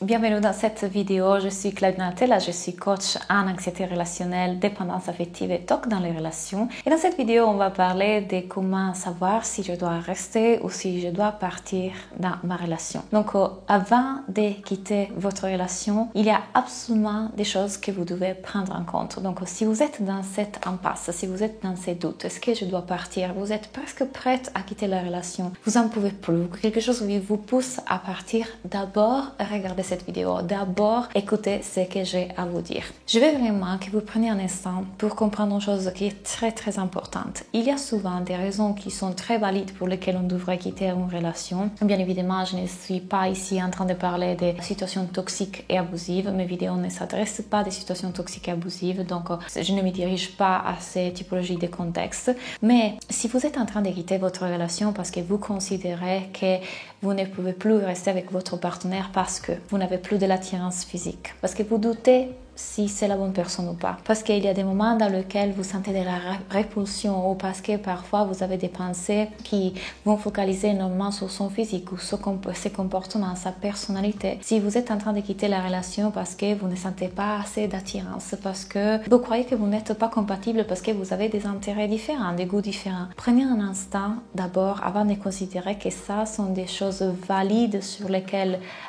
Bienvenue dans cette vidéo, je suis Claude Natella, je suis coach en anxiété relationnelle, dépendance affective et TOC dans les relations. Et dans cette vidéo, on va parler de comment savoir si je dois rester ou si je dois partir dans ma relation. Donc, avant de quitter votre relation, il y a absolument des choses que vous devez prendre en compte. Donc, si vous êtes dans cette impasse, si vous êtes dans ces doutes, est-ce que je dois partir? Vous êtes presque prête à quitter la relation, vous n'en pouvez plus, quelque chose qui vous pousse à partir, d'abord, regardez cette vidéo. D'abord, écoutez ce que j'ai à vous dire. Je veux vraiment que vous preniez un instant pour comprendre une chose qui est très importante. Il y a souvent des raisons qui sont très valides pour lesquelles on devrait quitter une relation. Bien évidemment, je ne suis pas ici en train de parler des situations toxiques et abusives. Mes vidéos ne s'adressent pas à des situations toxiques et abusives, donc je ne me dirige pas à ces typologies de contexte. Mais si vous êtes en train de quitter votre relation parce que vous considérez que vous ne pouvez plus rester avec votre partenaire parce que vous n'avez plus de l'attirance physique, parce que vous doutez si c'est la bonne personne ou pas, parce qu'il y a des moments dans lesquels vous sentez de la répulsion ou parce que parfois vous avez des pensées qui vont focaliser énormément sur son physique ou sur ses comportements, sa personnalité. Si vous êtes en train de quitter la relation parce que vous ne sentez pas assez d'attirance, parce que vous croyez que vous n'êtes pas compatible, parce que vous avez des intérêts différents, des goûts différents, prenez un instant d'abord avant de considérer que ça sont des choses valides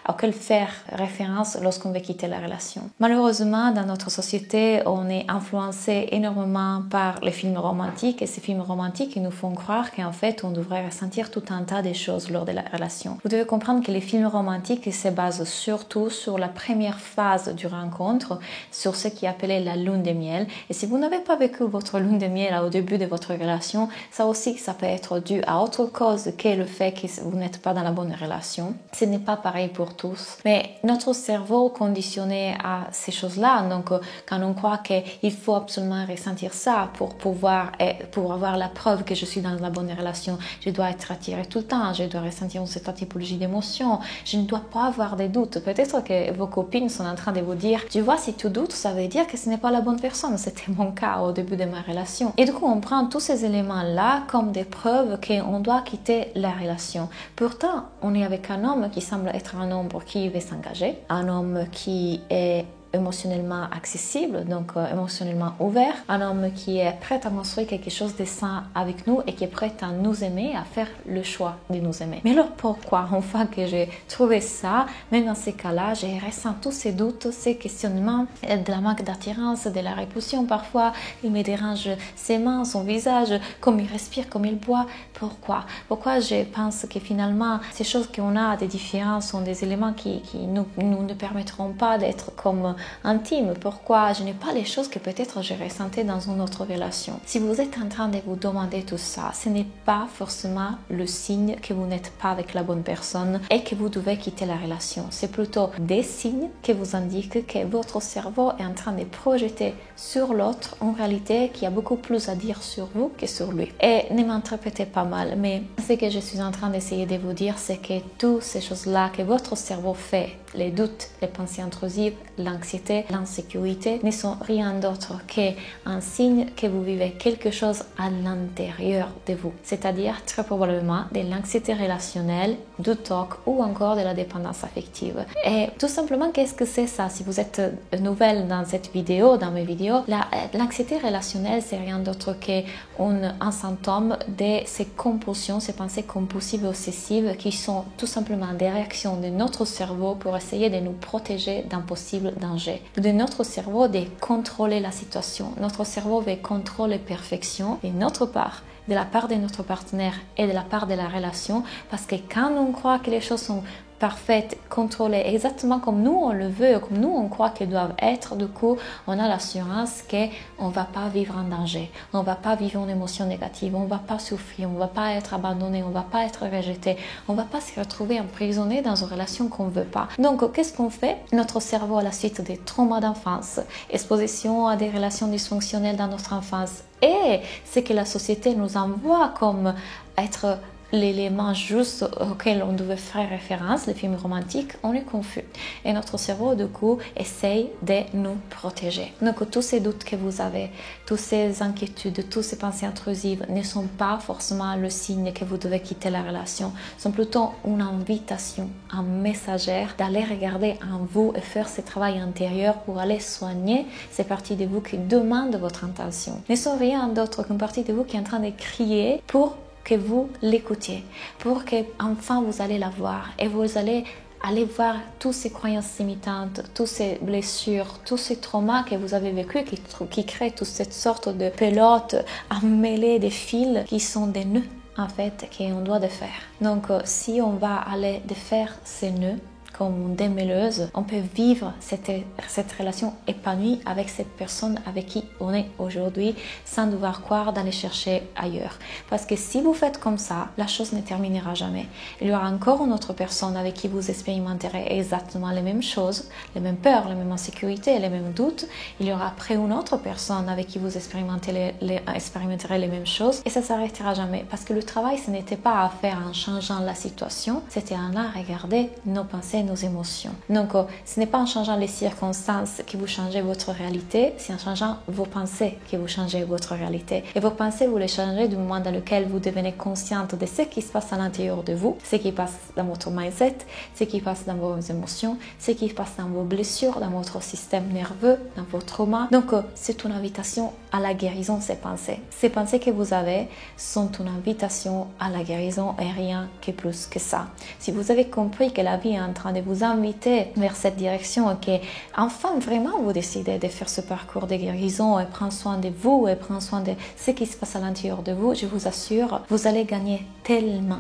auxquelles faire référence lorsqu'on veut quitter la relation. Malheureusement, dans notre société, on est influencé énormément par les films romantiques et ces films romantiques ils nous font croire qu'en fait on devrait ressentir tout un tas de choses lors de la relation. Vous devez comprendre que les films romantiques se basent surtout sur la première phase du rencontre, sur ce qui est appelé la lune de miel. Et si vous n'avez pas vécu votre lune de miel au début de votre relation, ça aussi ça peut être dû à autre cause que le fait que vous n'êtes pas dans la bonne relation. Ce n'est pas pareil pour tous, mais notre cerveau conditionné à ces choses-là. Donc, quand on croit qu'il faut absolument ressentir ça pour avoir la preuve que je suis dans la bonne relation, je dois être attirée tout le temps, je dois ressentir cette typologie d'émotions, je ne dois pas avoir des doutes. Peut-être que vos copines sont en train de vous dire, tu vois, si tu doutes, ça veut dire que ce n'est pas la bonne personne. C'était mon cas au début de ma relation. Et du coup, on prend tous ces éléments-là comme des preuves qu'on doit quitter la relation. Pourtant, on est avec un homme qui semble être un homme qui veut s'engager, un homme qui est émotionnellement accessible, donc émotionnellement ouvert, un homme qui est prêt à construire quelque chose de sain avec nous et qui est prêt à nous aimer, à faire le choix de nous aimer. Mais alors pourquoi, une fois que j'ai trouvé ça, même dans ces cas-là, je ressens tous ces doutes, ces questionnements, de la manque d'attirance, de la répulsion parfois, il me dérange ses mains, son visage, comme il respire, comme il boit. Pourquoi je pense que finalement, ces choses qu'on a des différences sont des éléments qui nous ne permettront pas d'être comme intime? Pourquoi je n'ai pas les choses que peut-être je ressentais dans une autre relation? Si vous êtes en train de vous demander tout ça, ce n'est pas forcément le signe que vous n'êtes pas avec la bonne personne et que vous devez quitter la relation. C'est plutôt des signes qui vous indiquent que votre cerveau est en train de projeter sur l'autre une réalité qui a beaucoup plus à dire sur vous que sur lui. Et ne m'interprétez pas mal, mais ce que je suis en train d'essayer de vous dire, c'est que toutes ces choses-là que votre cerveau fait, les doutes, les pensées intrusives, l'anxiété, l'insécurité, ne sont rien d'autre qu'un signe que vous vivez quelque chose à l'intérieur de vous, c'est-à-dire très probablement de l'anxiété relationnelle, du TOC ou encore de la dépendance affective. Et tout simplement, qu'est-ce que c'est ça? Si vous êtes nouvelle dans cette vidéo, dans mes vidéos, l'anxiété relationnelle, c'est rien d'autre qu'un symptôme de ces compulsions, ces pensées compulsives et obsessives qui sont tout simplement des réactions de notre cerveau pour essayer de nous protéger d'un possible danger. De notre cerveau de contrôler la situation. Notre cerveau veut contrôler perfection et notre part, de la part de notre partenaire et de la part de la relation, parce que quand on croit que les choses sont parfaite, contrôlée, exactement comme nous on le veut, comme nous on croit qu'elles doivent être, du coup on a l'assurance qu'on ne va pas vivre en danger, on ne va pas vivre une émotion négative, on ne va pas souffrir, on ne va pas être abandonné, on ne va pas être rejeté, on ne va pas se retrouver emprisonné dans une relation qu'on ne veut pas. Donc qu'est-ce qu'on fait? Notre cerveau à la suite des traumas d'enfance, exposition à des relations dysfonctionnelles dans notre enfance et ce que la société nous envoie comme être l'élément juste auquel on devait faire référence, les films romantiques, on est confus. Et notre cerveau, du coup, essaye de nous protéger. Donc, tous ces doutes que vous avez, toutes ces inquiétudes, toutes ces pensées intrusives ne sont pas forcément le signe que vous devez quitter la relation. Sont plutôt une invitation, un messagère d'aller regarder en vous et faire ce travail intérieur pour aller soigner ces parties de vous qui demandent votre attention. Ne sont rien d'autre qu'une partie de vous qui est en train de crier pour que vous l'écoutiez, pour que enfin vous allez la voir et vous allez voir toutes ces croyances limitantes, toutes ces blessures, tous ces traumas que vous avez vécus qui créent toute cette sorte de pelote emmêlée de fils qui sont des nœuds en fait qu'on doit défaire. Donc si on va aller défaire ces nœuds comme démêleuse, on peut vivre cette relation épanouie avec cette personne avec qui on est aujourd'hui sans devoir croire d'aller chercher ailleurs. Parce que si vous faites comme ça, la chose ne terminera jamais. Il y aura encore une autre personne avec qui vous expérimenterez exactement les mêmes choses, les mêmes peurs, les mêmes insécurités, les mêmes doutes. Il y aura après une autre personne avec qui vous expérimenterez les mêmes choses et ça ne s'arrêtera jamais. Parce que le travail, ce n'était pas à faire en changeant la situation, c'était à regarder nos pensées, nos émotions. Donc, ce n'est pas en changeant les circonstances que vous changez votre réalité, c'est en changeant vos pensées que vous changez votre réalité. Et vos pensées, vous les changez du moment dans lequel vous devenez consciente de ce qui se passe à l'intérieur de vous, ce qui passe dans votre mindset, ce qui passe dans vos émotions, ce qui passe dans vos blessures, dans votre système nerveux, dans vos traumas. Donc, c'est une invitation à la guérison, ces pensées. Ces pensées que vous avez sont une invitation à la guérison et rien que plus que ça. Si vous avez compris que la vie est en train de vous inviter vers cette direction et que enfin vraiment vous décidez de faire ce parcours de guérison et prendre soin de vous et prendre soin de ce qui se passe à l'intérieur de vous, je vous assure, vous allez gagner tellement.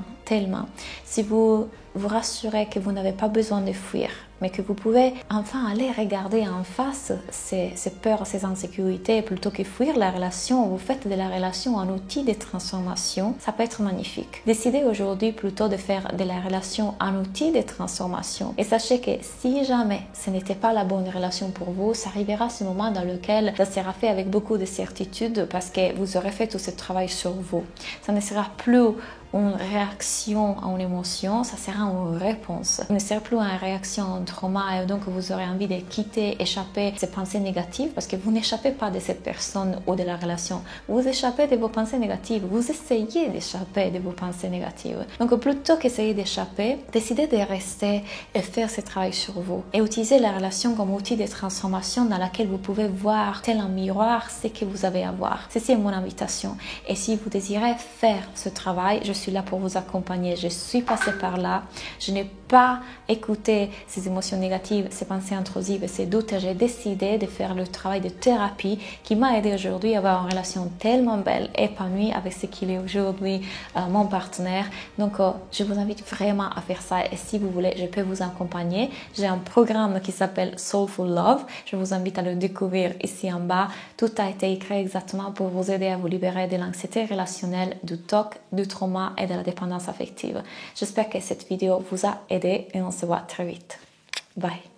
Si vous vous rassurez que vous n'avez pas besoin de fuir, mais que vous pouvez enfin aller regarder en face ces peurs, ces insécurités, plutôt que fuir la relation, vous faites de la relation un outil de transformation, ça peut être magnifique. Décidez aujourd'hui plutôt de faire de la relation un outil de transformation. Et sachez que si jamais ce n'était pas la bonne relation pour vous, ça arrivera ce moment dans lequel ça sera fait avec beaucoup de certitude parce que vous aurez fait tout ce travail sur vous. Ça ne sera plus une réaction à une émotion, ça sera une réponse. Ce ne sera plus une réaction à un trauma et donc vous aurez envie de quitter, échapper ces pensées négatives parce que vous n'échappez pas de cette personne ou de la relation. Vous échappez de vos pensées négatives, vous essayez d'échapper de vos pensées négatives. Donc plutôt qu'essayer d'échapper, décidez de rester et faire ce travail sur vous et utilisez la relation comme outil de transformation dans laquelle vous pouvez voir tel un miroir ce que vous avez à voir. Ceci est mon invitation. Et si vous désirez faire ce travail, je suis là pour vous accompagner. Je suis passée par là. Je n'ai pas écouté ces émotions négatives, ces pensées intrusives et ces doutes. J'ai décidé de faire le travail de thérapie qui m'a aidé aujourd'hui à avoir une relation tellement belle, épanouie avec ce qu'il est aujourd'hui, mon partenaire. Donc, je vous invite vraiment à faire ça. Et si vous voulez, je peux vous accompagner. J'ai un programme qui s'appelle Soulful Love. Je vous invite à le découvrir ici en bas. Tout a été écrit exactement pour vous aider à vous libérer de l'anxiété relationnelle, du TOC, du trauma et de la dépendance affective. J'espère que cette vidéo vous a aidé et on se voit très vite. Bye.